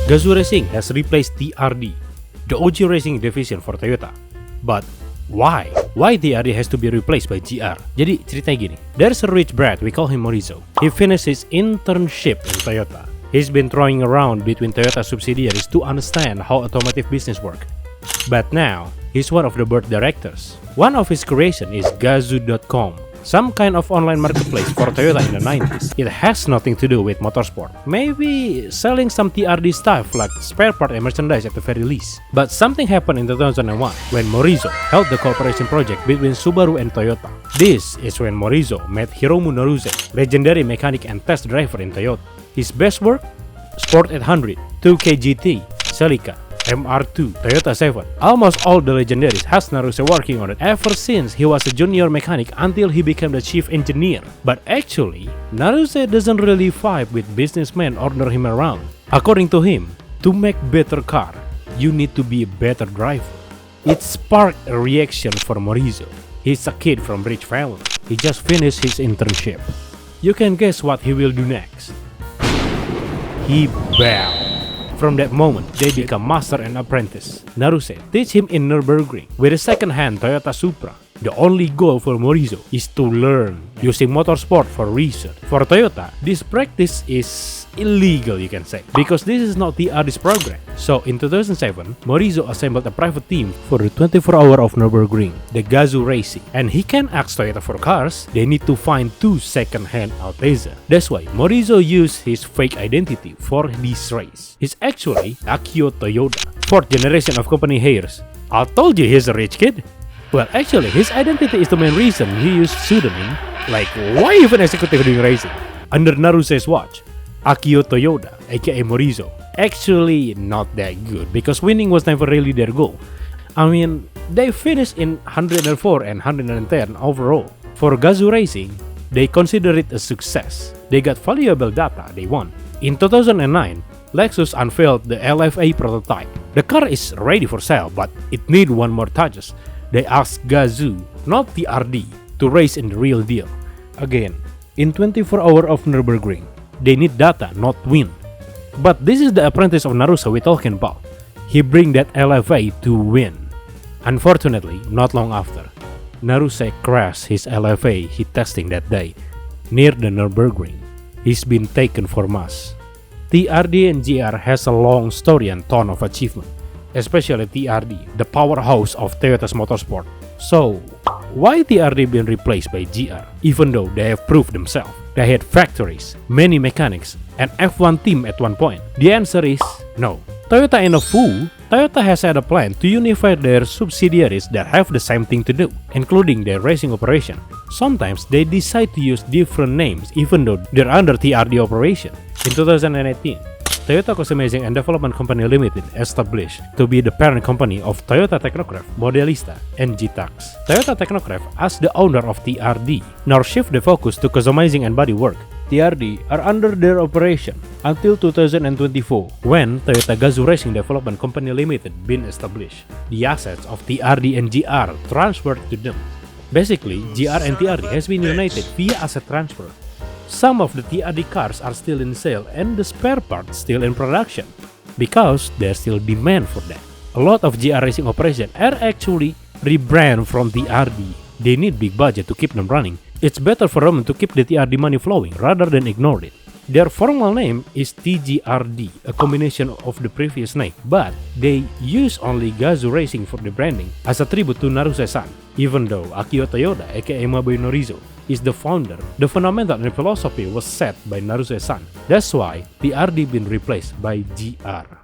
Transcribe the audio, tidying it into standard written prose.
GAZOO Racing has replaced TRD, the OG racing division for Toyota. But why? Why TRD has to be replaced by GR? Jadi ceritanya gini, there's a rich brat, we call him Maurizio. He finished his internship in Toyota. He's been throwing around between Toyota subsidiaries to understand how automotive business work. But now, he's one of the board directors. One of his creation is Gazoo.com, some kind of online marketplace for Toyota in the 90s. It has nothing to do with motorsport. Maybe selling some TRD stuff like spare part and merchandise at the very least. But something happened in 2001 when Maurizio held the cooperation project between Subaru and Toyota. This is when Maurizio met Hiromu Naruse, legendary mechanic and test driver in Toyota. His best work? Sport 800, 2K GT, Celica, MR2, Toyota 7. Almost all the legendaries has Naruse working on it ever since he was a junior mechanic until he became the chief engineer. But actually, Naruse doesn't really vibe with businessmen order him around. According to him, to make better car, you need to be a better driver. It sparked a reaction for Maurizio. He's a kid from rich family. He just finished his internship. You can guess what he will do next. He bowed. From that moment, they become master and apprentice. Naruse teach him in Nürburgring with a second-hand Toyota Supra. The only goal for Maurizio is to learn using motorsport for research. For Toyota, this practice is illegal, you can say, because this is not TRD's program. So in 2007, Maurizio assembled a private team for the 24-hour of Nürburgring, the GAZOO Racing. And he can ask Toyota for cars, they need to find two second-hand Altezza. That's why Maurizio used his fake identity for this race. He's actually Akio Toyoda, fourth generation of company heirs. I told you he's a rich kid. Well, actually, his identity is the main reason he used pseudonym, like why even executive doing racing? Under Naruse's watch, Akio Toyoda, aka Maurizio, actually not that good because winning was never really their goal. I mean, they finished in 104 and 110 overall. For GAZOO Racing, they consider it a success. They got valuable data they won. In 2009, Lexus unveiled the LFA prototype. The car is ready for sale, but it needs one more touches. They asked GAZOO, not TRD, to race in the real deal. Again, in 24 hours of Nürburgring, they need data, not win. But this is the apprentice of Naruse we're talking about. He bring that LFA to win. Unfortunately, not long after, Naruse crashed his LFA he testing that day, near the Nürburgring. He's been taken for mass. TRD and GR has a long story and ton of achievement. Especially TRD, the powerhouse of Toyota's motorsport. So, why TRD been replaced by GR, even though they have proved themselves? They had factories, many mechanics, and F1 team at one point. The answer is no. Toyota ain't a fool. Toyota has had a plan to unify their subsidiaries that have the same thing to do, including their racing operation. Sometimes they decide to use different names even though they're under TRD operation. In 2018, Toyota Customizing and Development Company Limited established to be the parent company of Toyota Technocraft, Modelista, and GTAX. Toyota Technocraft, as the owner of TRD, now shift the focus to customizing and bodywork. TRD are under their operation until 2024, when Toyota GAZOO Racing Development Company Limited been established. The assets of TRD and GR transferred to them. Basically, GR and TRD has been united via asset transfer. Some of the TRD cars are still in sale and the spare parts still in production because there's still demand for that. A lot of GR racing operations are actually rebrand from TRD. They need big budget to keep them running. It's better for them to keep the TRD money flowing rather than ignore it. Their formal name is TGRD, a combination of the previous name, but they use only GAZOO Racing for the branding as a tribute to Naruse's son. Even though Akio Toyoda, aka Maurizio, is the founder, the fundamental and philosophy was set by Naruse's son. That's why TRD been replaced by GR.